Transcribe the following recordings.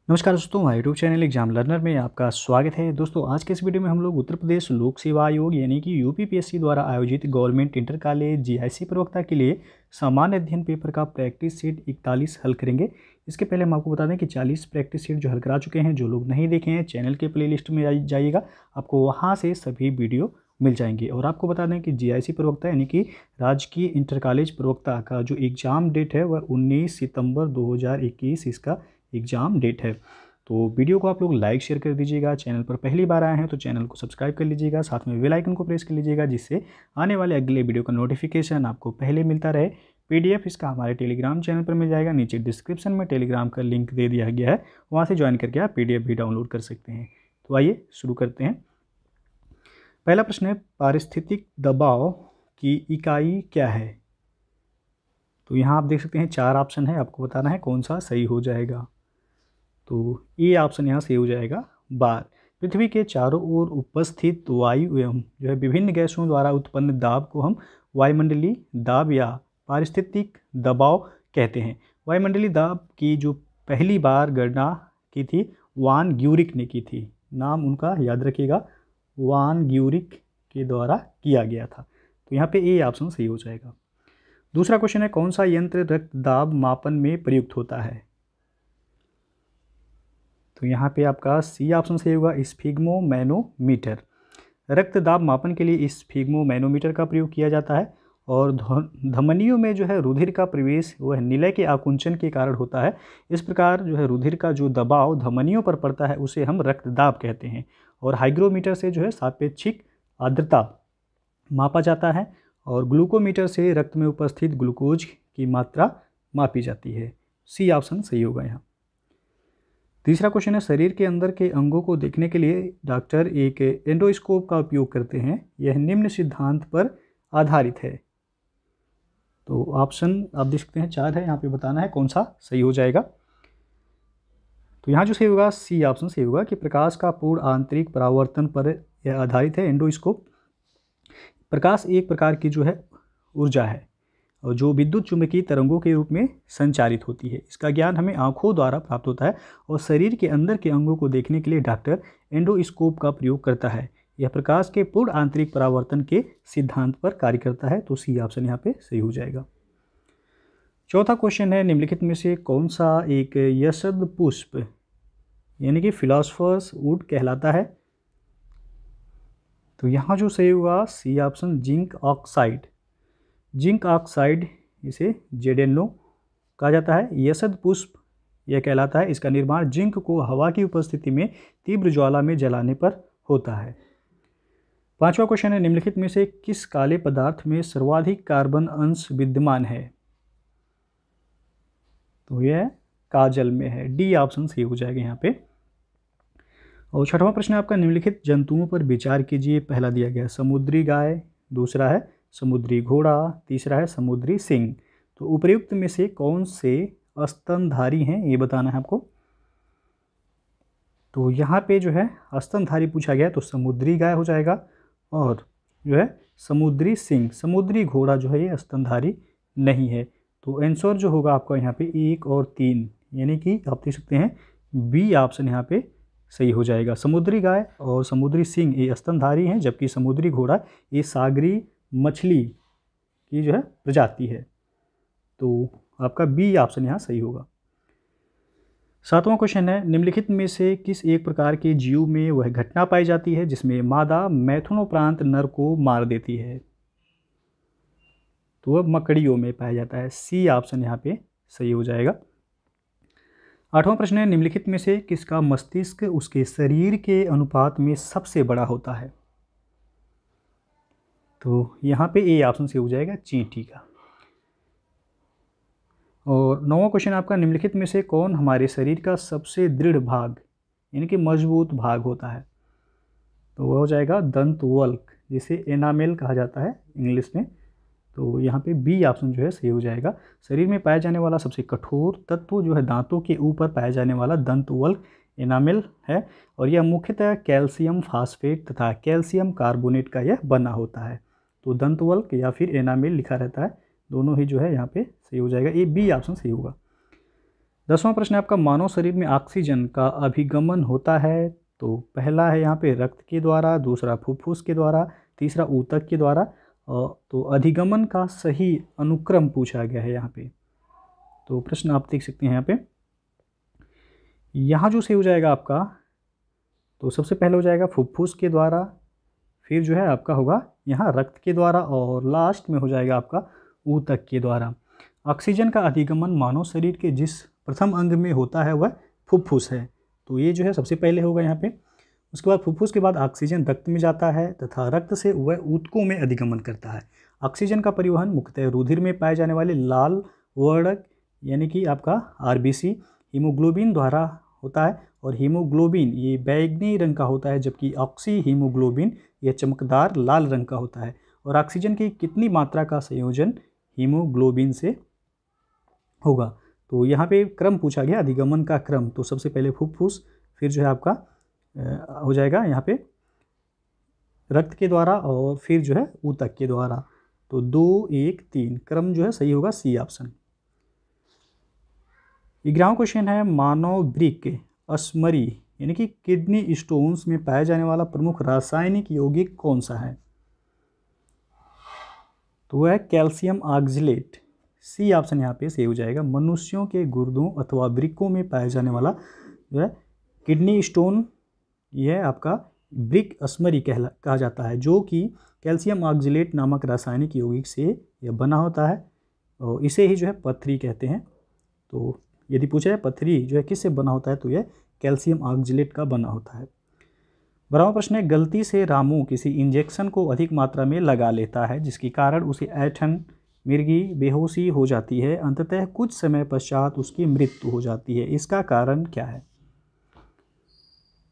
नमस्कार दोस्तों, हमारे यूट्यूब चैनल एग्जाम लर्नर में आपका स्वागत है। दोस्तों, आज के इस वीडियो में हम लोग उत्तर प्रदेश लोक सेवा आयोग यानी कि यूपीपीएससी द्वारा आयोजित गवर्नमेंट इंटर कॉलेज जीआईसी प्रवक्ता के लिए सामान्य अध्ययन पेपर का प्रैक्टिस सेट 41 हल करेंगे। इसके पहले हम आपको बता दें कि 40 प्रैक्टिस सेट जो हल करा चुके हैं। जो लोग नहीं देखे हैं, चैनल के प्लेलिस्ट में जाइएगा, आपको वहाँ से सभी वीडियो मिल जाएंगे। और आपको बता दें कि जीआईसी प्रवक्ता यानी कि राजकीय इंटर कॉलेज प्रवक्ता का जो एग्ज़ाम डेट है वह 19 सितंबर 2021 इसका एग्ज़ाम डेट है। तो वीडियो को आप लोग लाइक शेयर कर दीजिएगा। चैनल पर पहली बार आए हैं तो चैनल को सब्सक्राइब कर लीजिएगा, साथ में बेल आइकन को प्रेस कर लीजिएगा, जिससे आने वाले अगले वीडियो का नोटिफिकेशन आपको पहले मिलता रहे। पीडीएफ इसका हमारे टेलीग्राम चैनल पर मिल जाएगा। नीचे डिस्क्रिप्शन में टेलीग्राम का लिंक दे दिया गया है, वहाँ से ज्वाइन करके आप पीडीएफ भी डाउनलोड कर सकते हैं। तो आइए शुरू करते हैं। पहला प्रश्न है, पारिस्थितिक दबाव की इकाई क्या है? तो यहाँ आप देख सकते हैं 4 ऑप्शन है, आपको बताना है कौन सा सही हो जाएगा। तो ए ऑप्शन यहाँ सही हो जाएगा, बार। पृथ्वी के चारों ओर उपस्थित वायु एवं जो है विभिन्न गैसों द्वारा उत्पन्न दाब को हम वायुमंडलीय दाब या पारिस्थितिक दबाव कहते हैं। वायुमंडलीय दाब की जो पहली बार गणना की थी वान ग्यूरिक ने की थी। नाम उनका याद रखिएगा, वान ग्यूरिक के द्वारा किया गया था। तो यहाँ पे ए ऑप्शन सही हो जाएगा। दूसरा क्वेश्चन है, कौन सा यंत्र रक्तदाब मापन में प्रयुक्त होता है? तो यहाँ पे आपका सी ऑप्शन सही होगा, स्फिग्मोमैनोमीटर। रक्तदाब मापन के लिए स्फिग्मोमैनोमीटर का प्रयोग किया जाता है। और धमनियों में जो है रुधिर का प्रवेश वह निलय के आकुंचन के कारण होता है। इस प्रकार जो है रुधिर का जो दबाव धमनियों पर पड़ता है उसे हम रक्तदाब कहते हैं। और हाइग्रोमीटर से जो है सापेक्षिक आर्द्रता मापा जाता है। और ग्लूकोमीटर से रक्त में उपस्थित ग्लूकोज की मात्रा मापी जाती है। सी ऑप्शन सही होगा यहाँ। तीसरा क्वेश्चन है, शरीर के अंदर के अंगों को देखने के लिए डॉक्टर एक एंडोस्कोप का उपयोग करते हैं। यह निम्न सिद्धांत पर आधारित है। तो ऑप्शन आप देख सकते हैं 4 है, यहाँ पे बताना है कौन सा सही हो जाएगा। तो यहाँ जो सही होगा सी ऑप्शन सही होगा कि प्रकाश का पूर्ण आंतरिक परावर्तन पर यह आधारित है। एंडोस्कोप प्रकाश एक प्रकार की जो है ऊर्जा है और जो विद्युत चुंबकीय तरंगों के रूप में संचारित होती है। इसका ज्ञान हमें आँखों द्वारा प्राप्त होता है और शरीर के अंदर के अंगों को देखने के लिए डॉक्टर एंडोस्कोप का प्रयोग करता है। यह प्रकाश के पूर्ण आंतरिक परावर्तन के सिद्धांत पर कार्य करता है। तो सी ऑप्शन यहाँ पे सही हो जाएगा। चौथा क्वेश्चन है, निम्नलिखित में से कौन सा एक यशद पुष्प यानी कि फिलॉसफर्स वुड कहलाता है? तो यहाँ जो सही होगा C option, zinc oxide. Zinc oxide इसे जेडेनो कहा जाता है। यशद पुष्प यह कहलाता है। इसका निर्माण जिंक को हवा की उपस्थिति में तीव्र ज्वाला में जलाने पर होता है। पांचवा क्वेश्चन है, निम्नलिखित में से किस काले पदार्थ में सर्वाधिक कार्बन अंश विद्यमान है? तो यह काजल में है। डी ऑप्शन सही हो जाएगा यहाँ पे। और छठवां प्रश्न आपका, निम्नलिखित जंतुओं पर विचार कीजिए। पहला दिया गया समुद्री गाय, दूसरा है समुद्री घोड़ा, तीसरा है समुद्री सिंह। तो उपर्युक्त में से कौन से स्तनधारी हैं ये बताना है आपको। तो यहाँ पे जो है स्तनधारी पूछा गया तो समुद्री गाय हो जाएगा। और जो है समुद्री सिंह, समुद्री घोड़ा जो है ये स्तनधारी नहीं है। तो आंसर जो होगा आपका यहाँ पे 1 और 3 यानी कि आप देख सकते हैं बी ऑप्शन यहाँ पे सही हो जाएगा। समुद्री गाय और समुद्री सिंह ये स्तनधारी हैं, जबकि समुद्री घोड़ा ये सागरी मछली की जो है प्रजाति है। तो आपका बी ऑप्शन यहाँ सही होगा। सातवां क्वेश्चन है, निम्नलिखित में से किस एक प्रकार के जीव में वह घटना पाई जाती है जिसमें मादा मैथुनोपरांत नर को मार देती है? तो वह मकड़ियों में पाया जाता है। सी ऑप्शन यहाँ पे सही हो जाएगा। आठवां प्रश्न है, निम्नलिखित में से किसका मस्तिष्क उसके शरीर के अनुपात में सबसे बड़ा होता है? तो यहाँ पे ए ऑप्शन से हो जाएगा, चींटी का। और नौवां क्वेश्चन आपका, निम्नलिखित में से कौन हमारे शरीर का सबसे दृढ़ भाग यानी कि मजबूत भाग होता है? तो वह हो जाएगा दंतवल्क, जिसे एनामेल कहा जाता है इंग्लिश में। तो यहाँ पे बी ऑप्शन जो है सही हो जाएगा। शरीर में पाया जाने वाला सबसे कठोर तत्व जो है दांतों के ऊपर पाया जाने वाला दंतवल्क एनामेल है। और यह मुख्यतः कैल्शियम फास्फेट तथा कैल्शियम कार्बोनेट का यह बना होता है। तो दंतवल्क या फिर एनामेल लिखा रहता है, दोनों ही जो है यहाँ पे सही हो जाएगा। ये बी ऑप्शन सही होगा। 10वां प्रश्न है आपका, मानव शरीर में ऑक्सीजन का अभिगमन होता है। तो पहला है यहाँ पे रक्त के द्वारा, दूसरा फुफ्फुस के द्वारा, तीसरा ऊतक के द्वारा। तो अधिगमन का सही अनुक्रम पूछा गया है यहाँ पे। तो प्रश्न आप देख सकते हैं यहाँ पे, यहाँ जो सही हो जाएगा आपका, तो सबसे पहले हो जाएगा फुफ्फुस के द्वारा, फिर जो है आपका होगा यहाँ रक्त के द्वारा, और लास्ट में हो जाएगा आपका ऊतक के द्वारा। ऑक्सीजन का अधिगमन मानव शरीर के जिस प्रथम अंग में होता है वह फुफ्फुस है। तो ये जो है सबसे पहले होगा यहाँ पे। उसके बाद फुफ्फुस के बाद ऑक्सीजन रक्त में जाता है तथा रक्त से वह ऊतकों में अधिगमन करता है। ऑक्सीजन का परिवहन मुख्यतः रुधिर में पाए जाने वाले लाल वर्णक यानी कि आपका आरबीसी हीमोग्लोबिन द्वारा होता है, और हीमोग्लोबिन ये बैंगनी रंग का होता है, जबकि ऑक्सी हीमोग्लोबिन यह चमकदार लाल रंग का होता है। और ऑक्सीजन की कितनी मात्रा का संयोजन हीमोग्लोबिन से होगा। तो यहाँ पे क्रम पूछा गया, अधिगमन का क्रम। तो सबसे पहले फुफ्फुस, फिर जो है आपका हो जाएगा यहाँ पे रक्त के द्वारा, और फिर जो है ऊतक के द्वारा। तो 2, 1, 3 क्रम जो है सही होगा सी ऑप्शन। 11वां क्वेश्चन है, मानव वृक्क अस्मरी यानी कि किडनी स्टोन्स में पाया जाने वाला प्रमुख रासायनिक यौगिक कौन सा है। तो वह है कैल्शियम ऑक्जेलेट। सी ऑप्शन यहाँ पे सही हो जाएगा। मनुष्यों के गुर्दों अथवा वृक्कों में पाया जाने वाला जो है किडनी स्टोन, यह आपका वृक्क अस्मरी कहा जाता है, जो कि कैल्शियम ऑक्जेलेट नामक रासायनिक यौगिक से यह बना होता है, और इसे ही जो है पथरी कहते हैं। तो यदि पूछा जाए पथरी जो है किससे बना होता है, तो यह कैल्शियम ऑक्जेलेट का बना होता है। 12वां प्रश्न है, गलती से रामू किसी इंजेक्शन को अधिक मात्रा में लगा लेता है, जिसके कारण उसे ऐंठन, मिर्गी, बेहोशी हो जाती है। अंततः कुछ समय पश्चात उसकी मृत्यु हो जाती है। इसका कारण क्या है।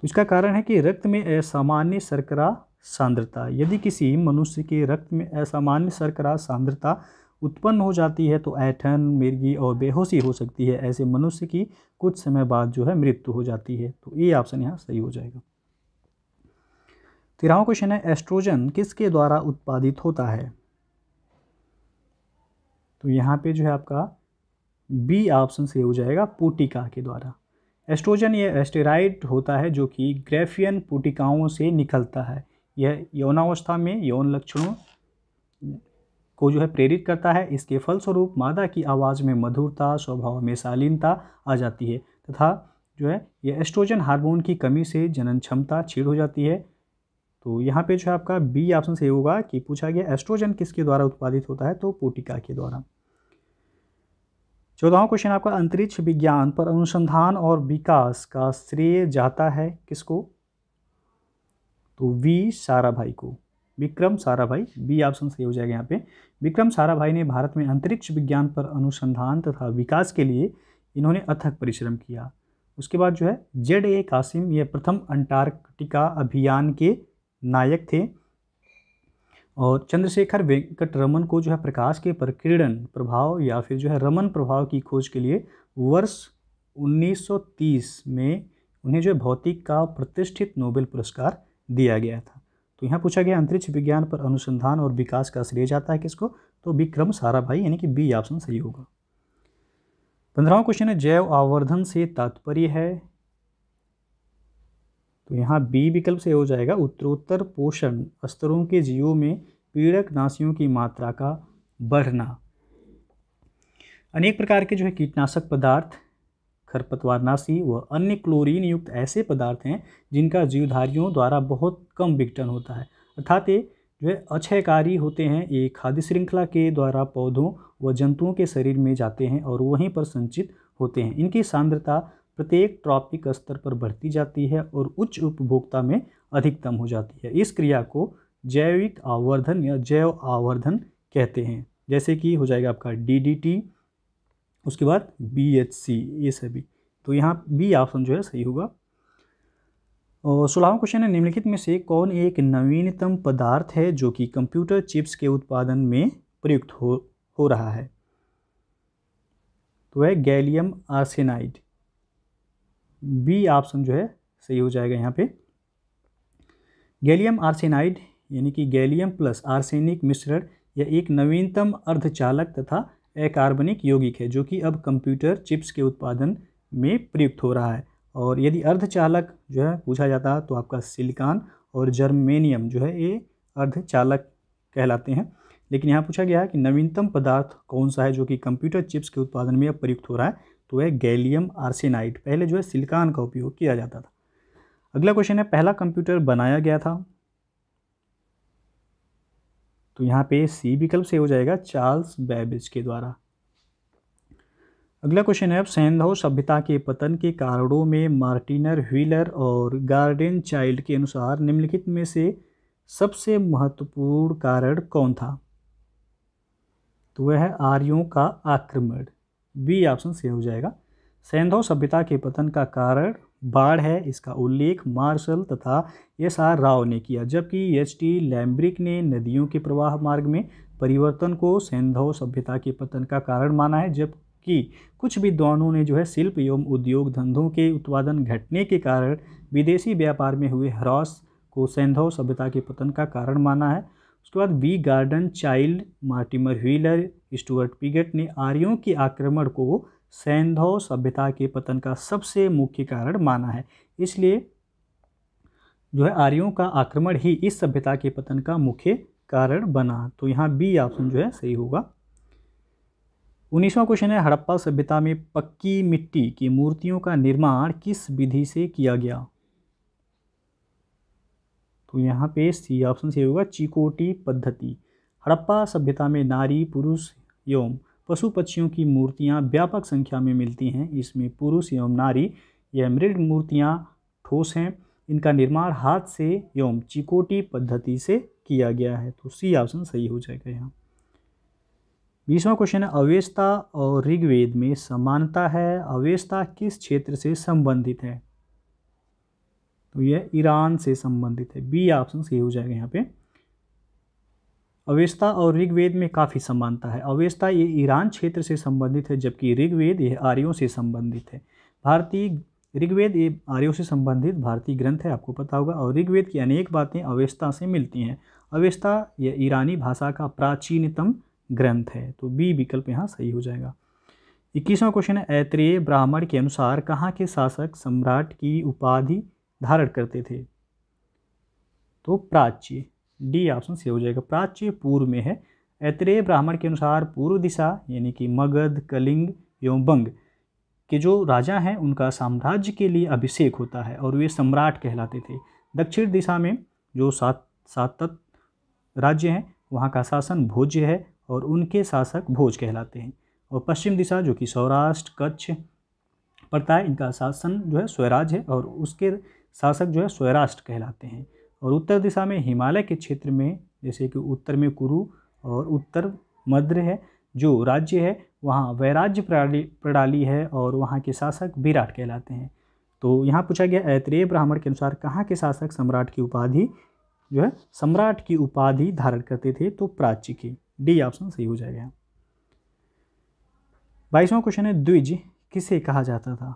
तो इसका कारण है कि रक्त में असामान्य शर्करा सांद्रता। यदि किसी मनुष्य के रक्त में असामान्य शर्करा सांद्रता उत्पन्न हो जाती है तो ऐंठन, मिर्गी और बेहोशी हो सकती है। ऐसे मनुष्य की कुछ समय बाद जो है मृत्यु हो जाती है। तो ये ऑप्शन यहाँ सही हो जाएगा। 13वां क्वेश्चन है, एस्ट्रोजन किसके द्वारा उत्पादित होता है। तो यहाँ पे जो है आपका बी ऑप्शन से हो जाएगा, पुटिका के द्वारा। एस्ट्रोजन यह एस्टेराइड होता है जो कि ग्रेफियन पुटिकाओं से निकलता है। यह यौनावस्था में यौन लक्षणों को जो है प्रेरित करता है। इसके फलस्वरूप मादा की आवाज़ में मधुरता, स्वभाव में शालीनता आ जाती है, तथा जो है यह एस्ट्रोजन हार्मोन की कमी से जनन क्षमता क्षीण हो जाती है। तो यहाँ पे जो है आपका बी ऑप्शन से होगा कि पूछा गया एस्ट्रोजन किसके द्वारा उत्पादित होता है, तो पुटिका के द्वारा। 14वां क्वेश्चन आपका, अंतरिक्ष विज्ञान पर अनुसंधान और विकास का श्रेय जाता है किसको। तो वी साराभाई को, विक्रम साराभाई। बी ऑप्शन सही हो जाएगा यहाँ पे। विक्रम साराभाई ने भारत में अंतरिक्ष विज्ञान पर अनुसंधान तथा विकास के लिए इन्होंने अथक परिश्रम किया। उसके बाद जो है ZA कासिम, ये प्रथम अंटार्कटिका अभियान के नायक थे। और चंद्रशेखर वेंकट रमन को जो है प्रकाश के प्रकीर्णन प्रभाव या फिर जो है रमन प्रभाव की खोज के लिए वर्ष 1930 में उन्हें जो है भौतिक का प्रतिष्ठित नोबेल पुरस्कार दिया गया था। तो यहाँ पूछा गया अंतरिक्ष विज्ञान पर अनुसंधान और विकास का श्रेय जाता है किसको, तो विक्रम साराभाई, यानी कि बी ऑप्शन सही होगा। 15वां क्वेश्चन है, जैव आवर्धन से तात्पर्य है। तो यहाँ बी विकल्प से हो जाएगा, उत्तरोत्तर पोषण स्तरों के जीवों में पीड़कनाशियों की मात्रा का बढ़ना। अनेक प्रकार के जो है कीटनाशक पदार्थ, खरपतवारनाशी व अन्य क्लोरीन युक्त ऐसे पदार्थ हैं जिनका जीवधारियों द्वारा बहुत कम विघटन होता है, अर्थात ये जो है अक्षयकारी होते हैं। ये खाद्य श्रृंखला के द्वारा पौधों व जंतुओं के शरीर में जाते हैं और वहीं पर संचित होते हैं। इनकी सांद्रता प्रत्येक ट्रॉपिक स्तर पर बढ़ती जाती है और उच्च उपभोक्ता में अधिकतम हो जाती है। इस क्रिया को जैविक आवर्धन या जैव आवर्धन कहते हैं, जैसे कि हो जाएगा आपका DDT, उसके बाद BHC, ये सभी। तो यहाँ बी ऑप्शन जो है सही होगा। और 16वां क्वेश्चन है, निम्नलिखित में से कौन एक नवीनतम पदार्थ है जो कि कंप्यूटर चिप्स के उत्पादन में प्रयुक्त हो रहा है। तो है गैलियम आर्सेनाइड। बी ऑप्शन जो है सही हो जाएगा यहाँ पे। गैलियम आर्सेनाइड यानी कि गैलियम प्लस आर्सेनिक मिश्रण यह एक नवीनतम अर्धचालक तथा अकार्बनिक यौगिक है जो कि अब कंप्यूटर चिप्स के उत्पादन में प्रयुक्त हो रहा है। और यदि अर्धचालक जो है पूछा जाता तो आपका सिलिकॉन और जर्मेनियम जो है ये अर्धचालक कहलाते हैं। लेकिन यहाँ पूछा गया है कि नवीनतम पदार्थ कौन सा है जो कि कंप्यूटर चिप्स के उत्पादन में अब प्रयुक्त हो रहा है, तो वह गैलियम आर्सेनाइड। पहले जो है सिलिकॉन का उपयोग किया जाता था। अगला क्वेश्चन है, पहला कंप्यूटर बनाया गया था, तो यहाँ पे सी विकल्प से हो जाएगा, चार्ल्स बेबेज के द्वारा। अगला क्वेश्चन है, अब सैंधव सभ्यता के पतन के कारणों में मार्टिनर व्हीलर और गार्डन चाइल्ड के अनुसार निम्नलिखित में से सबसे महत्वपूर्ण कारण कौन था? तो वह है आर्यों का आक्रमण। बी ऑप्शन से हो जाएगा। सैंधव सभ्यता के पतन का कारण बाढ़ है, इसका उल्लेख मार्शल तथा एस.आर. राव ने किया, जबकि एच.टी. लैम्ब्रिक ने नदियों के प्रवाह मार्ग में परिवर्तन को सैंधव सभ्यता के पतन का कारण माना है। जबकि कुछ विद्वानों ने जो है शिल्प एवं उद्योग धंधों के उत्पादन घटने के कारण विदेशी व्यापार में हुए ह्रास को सैंधव सभ्यता के पतन का कारण माना है। उसके बाद V Gordon Childe, Mortimer Wheeler, Stuart Piggott ने आर्यों के आक्रमण को सैंधव सभ्यता के पतन का सबसे मुख्य कारण माना है। इसलिए जो है आर्यों का आक्रमण ही इस सभ्यता के पतन का मुख्य कारण बना। तो यहाँ बी ऑप्शन जो है सही होगा। 19वां क्वेश्चन है, हड़प्पा सभ्यता में पक्की मिट्टी की मूर्तियों का निर्माण किस विधि से किया गया? तो यहाँ पे सी ऑप्शन से होगा, चिकोटी पद्धति। हड़प्पा सभ्यता में नारी, पुरुष एवं पशु पक्षियों की मूर्तियाँ व्यापक संख्या में मिलती हैं। इसमें पुरुष एवं नारी यह मृद मूर्तियाँ ठोस हैं। इनका निर्माण हाथ से एवं चिकोटी पद्धति से किया गया है। तो सी ऑप्शन सही हो जाएगा यहाँ। 20वां क्वेश्चन है, अवेस्ता और ऋग्वेद में समानता है, अवेस्ता किस क्षेत्र से संबंधित है? तो यह ईरान से संबंधित है। बी ऑप्शन सही हो जाएगा यहाँ पे। अवेस्ता और ऋग्वेद में काफ़ी समानता है। अवेस्ता ये ईरान क्षेत्र से संबंधित है, जबकि ऋग्वेद ये आर्यों से संबंधित है। ऋग्वेद ये आर्यों से संबंधित भारतीय ग्रंथ है, आपको पता होगा, और ऋग्वेद की अनेक बातें अवेस्ता से मिलती हैं। अवेस्ता ये ईरानी भाषा का प्राचीनतम ग्रंथ है। तो बी विकल्प यहाँ सही हो जाएगा। 21वां क्वेश्चन है, ऐत्रेय ब्राह्मण के अनुसार कहाँ के शासक सम्राट की उपाधि धारण करते थे? तो प्राच्य। डी ऑप्शन से हो जाएगा। प्राच्य पूर्व में है। ऐत्रेय ब्राह्मण के अनुसार पूर्व दिशा यानी कि मगध, कलिंग एवं बंग के जो राजा हैं उनका साम्राज्य के लिए अभिषेक होता है और वे सम्राट कहलाते थे। दक्षिण दिशा में जो सातत राज्य हैं वहाँ का शासन भोज्य है और उनके शासक भोज कहलाते हैं। और पश्चिम दिशा जो कि सौराष्ट्र, कच्छ पड़ता है, इनका शासन जो है स्वराज है और उसके शासक जो है स्वराष्ट्र कहलाते हैं। और उत्तर दिशा में हिमालय के क्षेत्र में जैसे कि उत्तर में कुरु और उत्तर मध्य है जो राज्य है, वहाँ वैराज्य प्रणाली है और वहाँ के शासक विराट कहलाते हैं। तो यहाँ पूछा गया, ऐत्रेय ब्राह्मण के अनुसार कहाँ के शासक सम्राट की उपाधि जो है सम्राट की उपाधि धारण करते थे? तो प्राच्य के। डी ऑप्शन सही हो जाएगा। 22वां क्वेश्चन है, द्विज किसे कहा जाता था?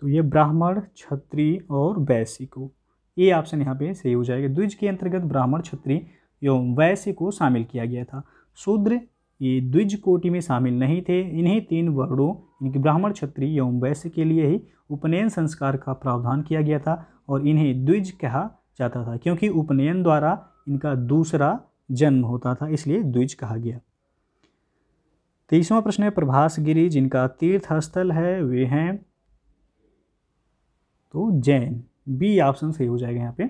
तो ये ब्राह्मण, क्षत्रिय और वैश्य को। ए ऑप्शन यहाँ पे सही हो जाएगा। द्विज के अंतर्गत ब्राह्मण, क्षत्रिय एवं वैश्य को शामिल किया गया था। शूद्र ये द्विज कोटि में शामिल नहीं थे। इन्हीं तीन वर्णों यानी कि ब्राह्मण, क्षत्रिय एवं वैश्य के लिए ही उपनयन संस्कार का प्रावधान किया गया था और इन्हें द्विज कहा जाता था, क्योंकि उपनयन द्वारा इनका दूसरा जन्म होता था, इसलिए द्विज कहा गया। 23वां प्रश्न है, प्रभासगिरी जिनका तीर्थ स्थल है वे हैं तो जैन। बी ऑप्शन सही हो जाएगा यहाँ पे।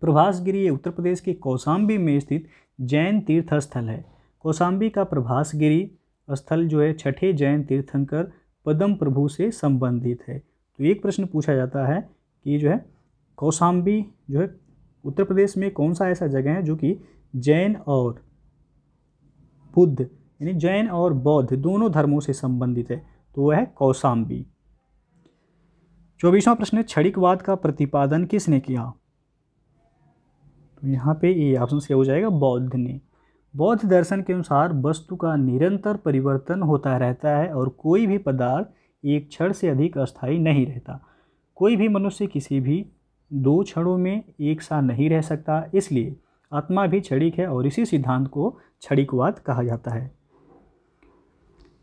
प्रभासगिरी उत्तर प्रदेश के कौशाम्बी में स्थित जैन तीर्थ स्थल है। कौशाम्बी का प्रभासगिरी स्थल जो है छठे जैन तीर्थंकर पद्म प्रभु से संबंधित है। तो एक प्रश्न पूछा जाता है कि जो है कौशाम्बी जो है उत्तर प्रदेश में कौन सा ऐसा जगह है जो कि जैन और बुद्ध यानी जैन और बौद्ध दोनों धर्मों से संबंधित है? तो वह है कौशाम्बी। 24वां प्रश्न है, क्षणिकवाद का प्रतिपादन किसने किया? तो यहाँ पे ये ऑप्शन से हो जाएगा, बौद्ध ने। बौद्ध दर्शन के अनुसार वस्तु का निरंतर परिवर्तन होता रहता है और कोई भी पदार्थ एक क्षण से अधिक अस्थायी नहीं रहता। कोई भी मनुष्य किसी भी दो क्षणों में एक साथ नहीं रह सकता, इसलिए आत्मा भी क्षणिक है और इसी सिद्धांत को क्षणिकवाद कहा जाता है।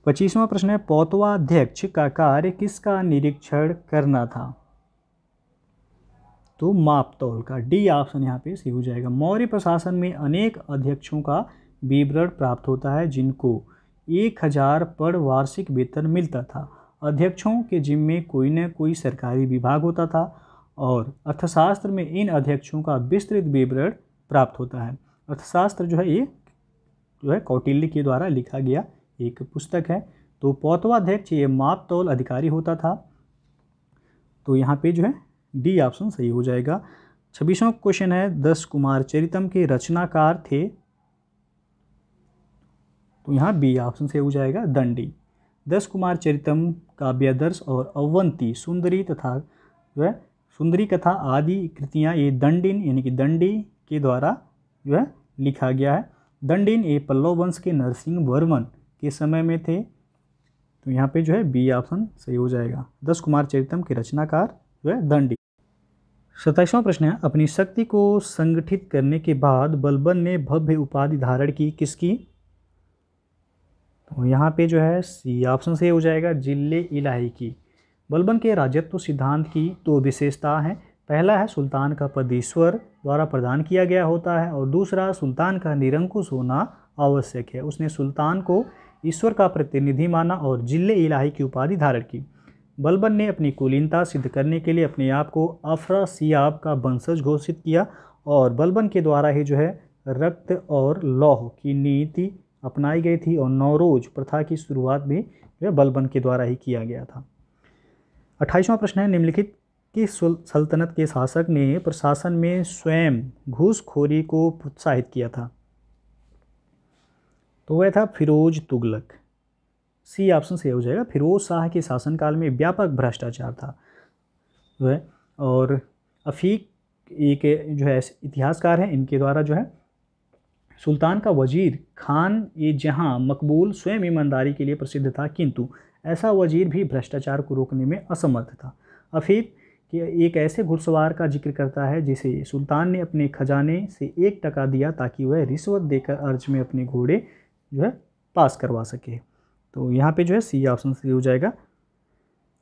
25वां प्रश्न है, पौतवाध्यक्ष का कार्य किसका निरीक्षण करना था? तो मापतौल का। डी ऑप्शन यहाँ पे सही हो जाएगा। मौर्य प्रशासन में अनेक अध्यक्षों का विवरण प्राप्त होता है जिनको 1000 पर वार्षिक वेतन मिलता था। अध्यक्षों के जिम्मे कोई न कोई सरकारी विभाग होता था और अर्थशास्त्र में इन अध्यक्षों का विस्तृत विवरण प्राप्त होता है। अर्थशास्त्र जो है ये जो है कौटिल्य के द्वारा लिखा गया एक पुस्तक है। तो पौतवाध्यक्ष ये मापतौल अधिकारी होता था। तो यहाँ पे जो है डी ऑप्शन सही हो जाएगा। 26वां क्वेश्चन है, 10 कुमार चरितम के रचनाकार थे? तो यहाँ बी ऑप्शन से हो जाएगा दंडी। 10 कुमार चरितम काव्यादर्श और अवंती सुंदरी तथा जो है सुंदरी कथा आदि कृतियाँ ये दंडिन यानी कि दंडी के द्वारा जो है लिखा गया है। दंडिन ये पल्लव वंश के नरसिंह वर्मन के समय में थे। तो यहाँ पे जो है बी ऑप्शन सही हो जाएगा। 10 कुमार चरितम के रचनाकार जो है दंडी। 27वां प्रश्न है, अपनी शक्ति को संगठित करने के बाद बलबन ने भव्य उपाधि धारण की किसकी? तो यहाँ पे जो है सी ऑप्शन से हो जाएगा जिले इलाही की। बलबन के राजत्व सिद्धांत की दो विशेषता हैं। पहला है सुल्तान का पद ईश्वर द्वारा प्रदान किया गया होता है और दूसरा सुल्तान का निरंकुश होना आवश्यक है। उसने सुल्तान को ईश्वर का प्रतिनिधि माना और जिले इलाही की उपाधि धारण की। बलबन ने अपनी कुलीनता सिद्ध करने के लिए अपने आप को अफरासियाब का वंशज घोषित किया और बलबन के द्वारा ही जो है रक्त और लौह की नीति अपनाई गई थी और नौरोज प्रथा की शुरुआत भी जो है बलबन के द्वारा ही किया गया था। 28वां प्रश्न है, निम्नलिखित किस सल्तनत के शासक ने प्रशासन में स्वयं घूसखोरी को प्रोत्साहित किया था? तो वह था फिरोज तुगलक। सी ऑप्शन से हो जाएगा। फिरोज शाह के शासनकाल में व्यापक भ्रष्टाचार था जो है। और अफीक एक जो है इतिहासकार हैं, इनके द्वारा जो है सुल्तान का वजीर खान ये जहां मकबूल स्वयं ईमानदारी के लिए प्रसिद्ध था, किंतु ऐसा वजीर भी भ्रष्टाचार को रोकने में असमर्थ था। अफीक के एक ऐसे घुड़सवार का जिक्र करता है जिसे सुल्तान ने अपने खजाने से 1 टका दिया ताकि वह रिश्वत देकर अर्ज में अपने घोड़े जो है पास करवा सके। तो यहाँ पे जो है सी ऑप्शन सही हो जाएगा।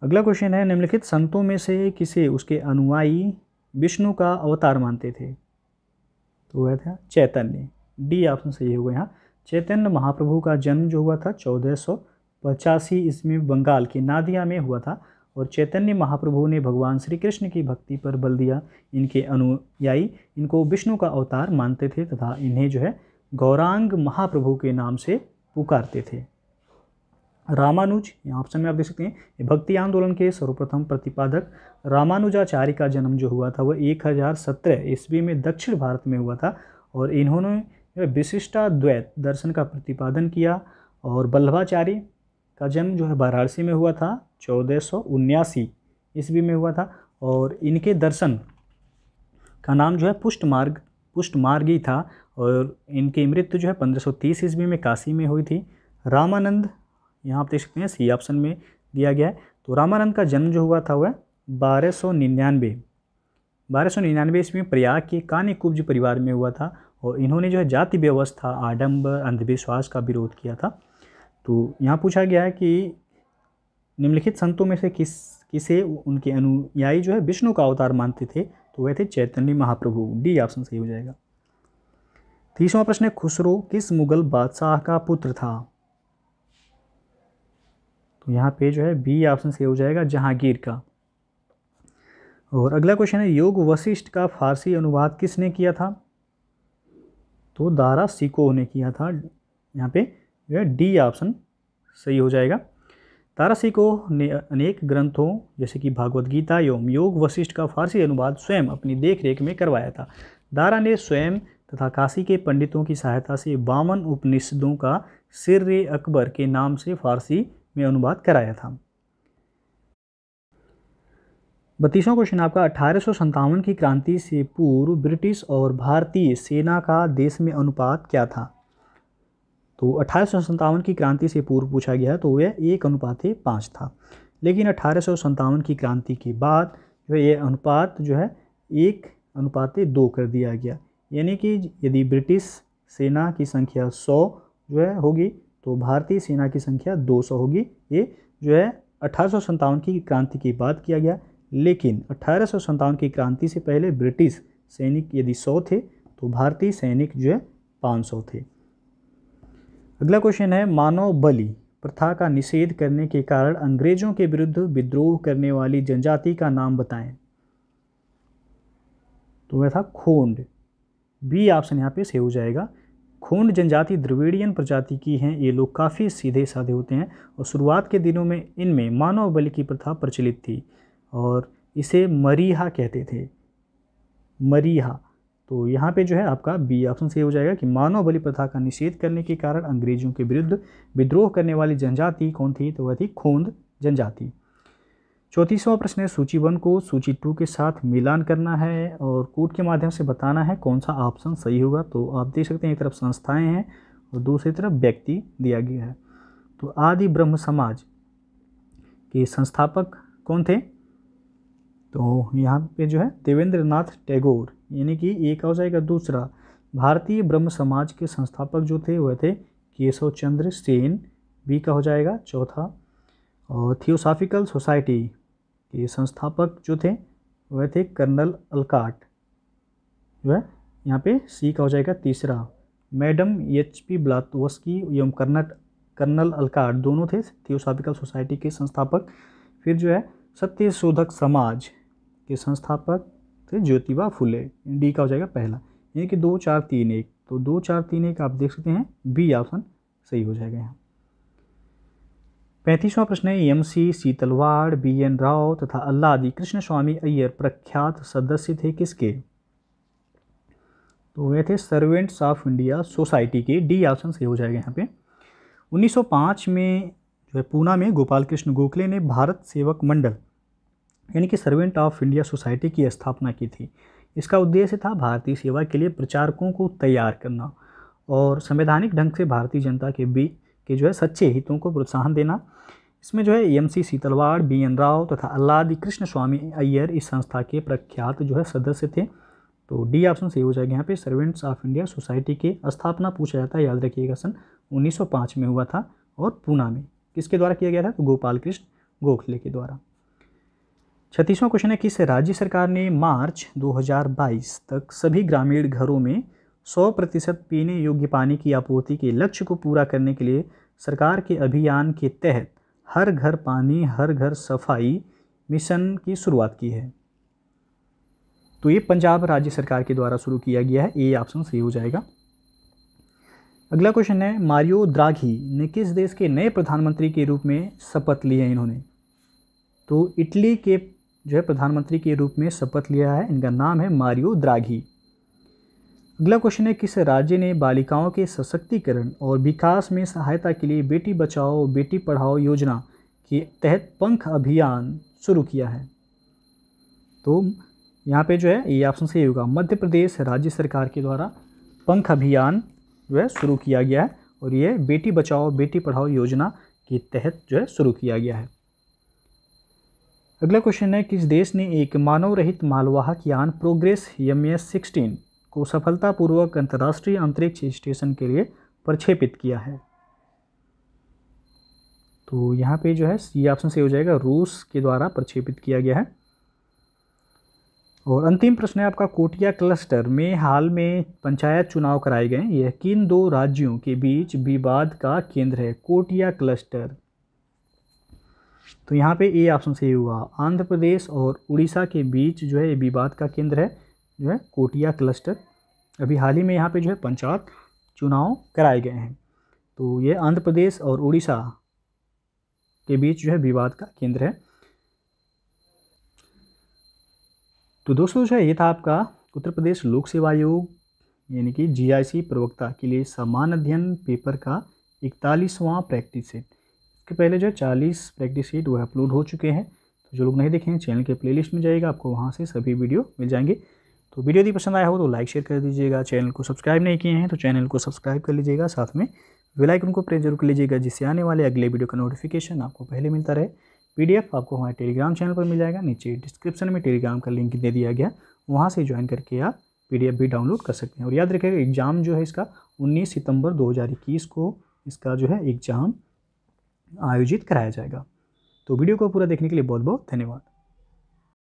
अगला क्वेश्चन है, निम्नलिखित संतों में से किसे उसके अनुयायी विष्णु का अवतार मानते थे? तो वह था चैतन्य। डी ऑप्शन सही होगा यहाँ। चैतन्य महाप्रभु का जन्म जो हुआ था 1485 ईस्वी में बंगाल के नादिया में हुआ था और चैतन्य महाप्रभु ने भगवान श्री कृष्ण की भक्ति पर बल दिया। इनके अनुयायी इनको विष्णु का अवतार मानते थे तथा इन्हें जो है गौरांग महाप्रभु के नाम से पुकारते थे। रामानुज, यहाँ ऑप्शन में आप देख सकते हैं, भक्ति आंदोलन के सर्वप्रथम प्रतिपादक रामानुजाचार्य का जन्म जो हुआ था वह 1017 ईस्वी में दक्षिण भारत में हुआ था और इन्होंने विशिष्टाद्वैत दर्शन का प्रतिपादन किया। और वल्लभाचार्य का जन्म जो है वाराणसी में हुआ था 1479 ईस्वी में हुआ था और इनके दर्शन का नाम जो है पुष्टमार्गी था और इनकी मृत्यु जो है 1530 ईस्वी में काशी में हुई थी। रामानंद, यहाँ आप देख सकते हैं सी ऑप्शन में दिया गया है। तो रामानंद का जन्म जो हुआ था वह 1299 ईस्वी में प्रयाग के कान्यकुब्ज परिवार में हुआ था और इन्होंने जो है जाति व्यवस्था, आडंबर, अंधविश्वास का विरोध किया था। तो यहाँ पूछा गया है कि निम्नलिखित संतों में से किसे उनके अनुयायी जो है विष्णु का अवतार मानते थे? तो वह थे चैतन्य महाप्रभु। डी ऑप्शन सही हो जाएगा। 30वां प्रश्न है, खुसरो किस मुगल बादशाह का पुत्र था? तो यहाँ पे जो है बी ऑप्शन से हो जाएगा जहांगीर का। और अगला क्वेश्चन है, योग वशिष्ठ का फारसी अनुवाद किसने किया था? तो दारा सिकोह ने किया था। यहाँ पे जो है डी ऑप्शन सही हो जाएगा। दारा सिकोह ने अनेक ग्रंथों जैसे कि भागवत गीता एवं योग वशिष्ठ का फारसी अनुवाद स्वयं अपनी देखरेख में करवाया था। दारा ने स्वयं तथा काशी के पंडितों की सहायता से 52 उपनिषदों का सिर्रे अकबर के नाम से फारसी में अनुवाद कराया था। 32वां क्वेश्चन आपका, 1857 की क्रांति से पूर्व ब्रिटिश और भारतीय सेना का देश में अनुपात क्या था? तो 1857 की क्रांति से पूर्व पूछा गया है तो वह 1:5 था, लेकिन 1857 की क्रांति के बाद जो ये अनुपात जो है 1:2 कर दिया गया। यानी कि यदि ब्रिटिश सेना की संख्या 100 जो है होगी, तो भारतीय सेना की संख्या 200 होगी। ये जो है 1857 की क्रांति की बात किया गया, लेकिन 1857 की क्रांति से पहले ब्रिटिश सैनिक यदि 100 थे तो भारतीय सैनिक जो है 500 थे। अगला क्वेश्चन है, मानव बलि प्रथा का निषेध करने के कारण अंग्रेजों के विरुद्ध विद्रोह करने वाली जनजाति का नाम बताएं। तो वह था खोंड। बी ऑप्शन यहाँ पे सही हो जाएगा। खोंड जनजाति द्रविड़ियन प्रजाति की हैं। ये लोग काफ़ी सीधे साधे होते हैं और शुरुआत के दिनों में इनमें मानव बलि की प्रथा प्रचलित थी और इसे मरीहा कहते थे, मरीहा। तो यहाँ पे जो है आपका बी ऑप्शन सही हो जाएगा कि मानव बलि प्रथा का निषेध करने के कारण अंग्रेजों के विरुद्ध विद्रोह करने वाली जनजाति कौन थी, तो वह थी खोंद जनजाति। 34वां प्रश्न है, सूची 1 को सूची 2 के साथ मिलान करना है और कोड के माध्यम से बताना है कौन सा ऑप्शन सही होगा। तो आप देख सकते हैं एक तरफ संस्थाएं हैं और दूसरी तरफ व्यक्ति दिया गया है। तो आदि ब्रह्म समाज के संस्थापक कौन थे, तो यहाँ पे जो है देवेंद्रनाथ टैगोर, यानी कि एक हो जाएगा दूसरा। भारतीय ब्रह्म समाज के संस्थापक जो थे वह थे केशव चंद्र सेन, बी का हो जाएगा चौथा। और थियोसॉफिकल सोसाइटी के संस्थापक जो थे वह थे कर्नल अलकाट, जो है यहाँ पे सी का हो जाएगा तीसरा। मैडम HP ब्लावत्स्की एवं कर्नल अलकाट दोनों थे थियोसॉफिकल सोसाइटी के संस्थापक। फिर जो है सत्य शोधक समाज के संस्थापक थे ज्योतिबा फुले, डी का हो जाएगा पहला, यानी कि 2 4 3 1। तो 2 4 3 1 आप देख सकते हैं बी ऑप्शन सही हो जाएगा यहाँ। 35वां प्रश्न है, MC सीतलवाड़, BN राव तथा अल्लादी कृष्ण स्वामी अय्यर प्रख्यात सदस्य थे किसके, तो वे थे सर्वेंट्स ऑफ इंडिया सोसाइटी के, डी ऑप्शन सही हो जाएगा यहाँ पे। 1905 में जो है पूना में गोपाल कृष्ण गोखले ने भारत सेवक मंडल यानी कि सर्वेंट ऑफ इंडिया सोसाइटी की स्थापना की थी। इसका उद्देश्य था भारतीय सेवा के लिए प्रचारकों को तैयार करना और संवैधानिक ढंग से भारतीय जनता के जो है सच्चे हितों को प्रोत्साहन देना। इसमें जो है MC सीतलवाड़, BN राव तथा अल्लादी कृष्ण स्वामी अय्यर इस संस्था के प्रख्यात जो है सदस्य थे। तो डी ऑप्शन सही हो जाएगा यहाँ पे। सर्वेंट्स ऑफ इंडिया सोसाइटी के स्थापना पूछा जाता है, याद रखिएगा, सन 1905 में हुआ था और पूना में किसके द्वारा किया गया था, तो गोपाल कृष्ण गोखले के द्वारा। 36वां क्वेश्चन है, किस राज्य सरकार ने मार्च 2022 तक सभी ग्रामीण घरों में 100% पीने योग्य पानी की आपूर्ति के लक्ष्य को पूरा करने के लिए सरकार के अभियान के तहत हर घर पानी हर घर सफाई मिशन की शुरुआत की है, तो ये पंजाब राज्य सरकार के द्वारा शुरू किया गया है, ए ऑप्शन सही हो जाएगा। अगला क्वेश्चन है, मारियो द्राघी ने किस देश के नए प्रधानमंत्री के रूप में शपथ ली है इन्होंने, तो इटली के जो है प्रधानमंत्री के रूप में शपथ लिया है, इनका नाम है मारियो द्राघी। अगला क्वेश्चन है, किस राज्य ने बालिकाओं के सशक्तिकरण और विकास में सहायता के लिए बेटी बचाओ बेटी पढ़ाओ योजना के तहत पंख अभियान शुरू किया है, तो यहाँ पे जो है ये ऑप्शन सही होगा, मध्य प्रदेश राज्य सरकार के द्वारा पंख अभियान जो है शुरू किया गया है और ये बेटी बचाओ बेटी पढ़ाओ योजना के तहत जो है शुरू किया गया है। अगला क्वेश्चन है, किस देश ने एक मानव रहित मालवाहक यान प्रोग्रेस MS-16 को सफलतापूर्वक अंतर्राष्ट्रीय अंतरिक्ष स्टेशन के लिए प्रक्षेपित किया है, तो यहाँ पे जो है सी ऑप्शन से हो जाएगा, रूस के द्वारा प्रक्षेपित किया गया है। और अंतिम प्रश्न है आपका, कोटिया क्लस्टर में हाल में पंचायत चुनाव कराए गए, यह किन 2 राज्यों के बीच विवाद का केंद्र है, कोटिया क्लस्टर, तो यहाँ पे ए ऑप्शन सही हुआ, आंध्र प्रदेश और उड़ीसा के बीच जो है ये विवाद का केंद्र है जो है कोटिया क्लस्टर। अभी हाल ही में यहाँ पे जो है पंचायत चुनाव कराए गए हैं, तो ये आंध्र प्रदेश और उड़ीसा के बीच जो है विवाद का केंद्र है। तो दोस्तों जो है ये था आपका उत्तर प्रदेश लोक सेवा आयोग यानी कि GIC प्रवक्ता के लिए सामान्य अध्ययन पेपर का 41वां प्रैक्टिस सेट। इसके पहले जो 40 प्रैक्टिस सेट वो अपलोड हो चुके हैं, तो जो लोग नहीं देखे हैं चैनल के प्लेलिस्ट में जाइएगा, आपको वहाँ से सभी वीडियो मिल जाएंगे। तो वीडियो यदि पसंद आया हो तो लाइक शेयर कर दीजिएगा, चैनल को सब्सक्राइब नहीं किए हैं तो चैनल को सब्सक्राइब कर लीजिएगा, साथ में बेल आइकन को प्रेस जरूर कर लीजिएगा, जिससे आने वाले अगले वीडियो का नोटिफिकेशन आपको पहले मिलता रहे। PDF आपको हमारे टेलीग्राम चैनल पर मिल जाएगा, नीचे डिस्क्रिप्शन में टेलीग्राम का लिंक दे दिया गया, वहाँ से ज्वाइन करके आप PDF भी डाउनलोड कर सकते हैं। और याद रखिएगा एग्ज़ाम जो है इसका 19 सितंबर 2021 को इसका जो है एग्ज़ाम आयोजित कराया जाएगा। तो वीडियो को पूरा देखने के लिए बहुत बहुत धन्यवाद।